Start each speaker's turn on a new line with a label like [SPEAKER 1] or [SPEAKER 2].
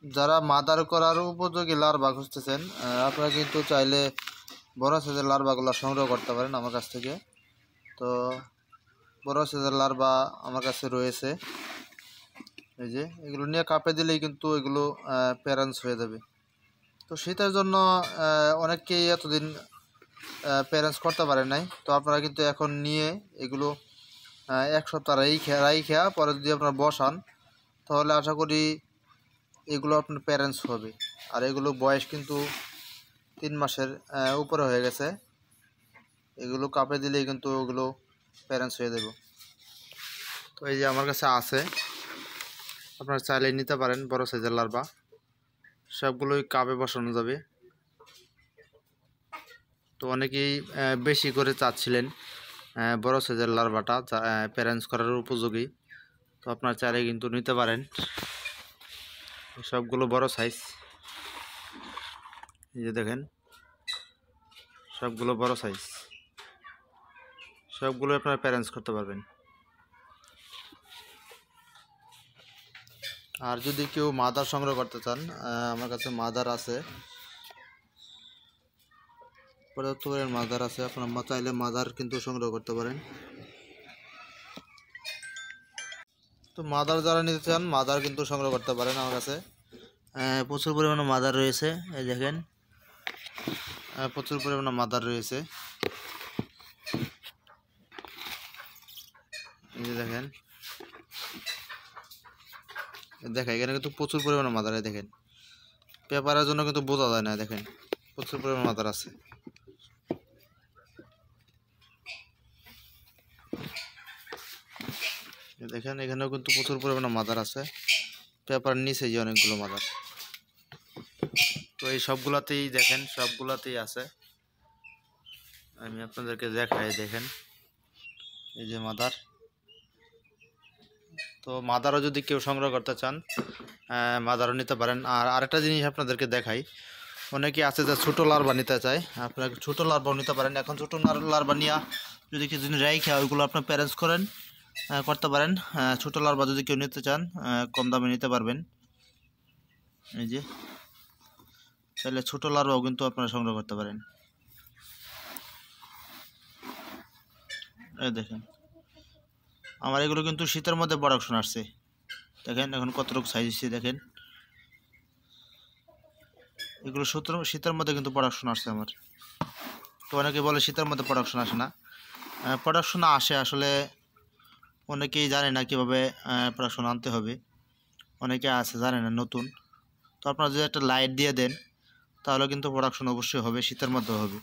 [SPEAKER 1] যারা মাদার করার উপযোগী লার্ভা খুঁজতেছেন আপনারা কিন্তু চাইলে বড় সাইজের লার্ভাগুলো সংগ্রহ করতে পারেন আমার কাছ থেকে। তো বড় সাইজের লার্ভা আমার কাছে রয়েছে, এই যে এগুলো নিয়ে কাপে দিলেই কিন্তু এগুলো প্যারেন্টস হয়ে যাবে। তো শীতের জন্য অনেককেই এতদিন প্যারেন্টস করতে পারে নাই, তো আপনারা কিন্তু এখন নিয়ে এগুলো এক সপ্তাহ রাইখা পরে যদি আপনারা বসান তাহলে আশা করি এগুলো আপনার প্যারেন্টস হবে। আর এগুলো বয়স কিন্তু 3 মাসের উপরে হয়ে গেছে, এগুলো কাপে দিলেই কিন্তু ওগুলো প্যারেন্টস হয়ে দেবে। তো এই যে আমার কাছে আছে, আপনারা চাইলে নিতে পারেন বড় সাইজের লার্ভা, সবগুলোই কাপে বসানো যাবে। তো অনেকেই বেশি করে চাচ্ছিলেন বড় সাইজের লার্ভাটা প্যারেন্টস করার উপযোগী, তো আপনারা চাইলে কিন্তু নিতে পারেন। সবগুলো বড় সাইজ, এই যে দেখেন সবগুলো বড় সাইজ, সবগুলো আপনারা প্যারেন্টস করতে পারবেন। আর যদি কেউ মাদার সংগ্রহ করতে চান আমার কাছে মাদার আছে, পর্যাপ্ত পরিমাণ মাদার আছে, আপনারা চাইলে মাদার কিন্তু সংগ্রহ করতে পারেন। তো মাদার যারা নিতে চান মাদার কিন্তু সংগ্রহ করতে পারেন আমার কাছে, প্রচুর পরিমাণে মাদার রয়েছে। এই দেখেন প্রচুর পরিমাণে মাদার রয়েছে, এই যে দেখেন এখানে কিন্তু প্রচুর পরিমাণে মাদার। দেখেন পেপারের জন্য কিন্তু বোঝা যায় না, দেখেন প্রচুর পরিমাণে মাদার আছে। দেখেন এখানেও কিন্তু প্রচুর পরিমাণে মাদার আছে, পেপার নিচে যে অনেকগুলো মাদার। তো এই সবগুলাতেই দেখেন সবগুলাতেই আছে, আমি আপনাদেরকে দেখাই। দেখেন এই যে মাদার। তো মাদারও যদি কেউ সংগ্রহ করতে চান মাদারও নিতে পারেন। আর আরেকটা জিনিস আপনাদেরকে দেখাই, অনেকে আছে যে ছোটো লার্ভা নিতে চায়, আপনারা ছোটো লার্ভাও নিতে পারেন। এখন ছোটো লার্ভা নিয়ে যদি কিছুদিন রাইখা ওইগুলো আপনার প্যারেন্টস করতে পারেন। ছোটো লার্ভা যদি কেউ নিতে চান কম দামে নিতে পারবেন। এই যে তাহলে ছোটো লার্ভাও কিন্তু আপনারা সংগ্রহ করতে পারেন। এই দেখেন আমার এগুলো কিন্তু শীতের মধ্যে প্রোডাকশন আসছে, দেখেন এখন কতটুকু সাইজ হচ্ছে। দেখেন এগুলো শীতের মধ্যে কিন্তু প্রোডাকশন আসছে আমার। তো অনেকে বলে শীতের মধ্যে প্রোডাকশন আসে না, প্রোডাকশন আসে, আসলে অনেকেই জানে না কীভাবে প্রোডাকশন আনতে হবে, অনেকে আছে জানে না নতুন। তো আপনারা যদি একটা লাইট দিয়ে দেন তাহলে কিন্তু প্রোডাকশন অবশ্যই হবে, শীতের মধ্যে হবে।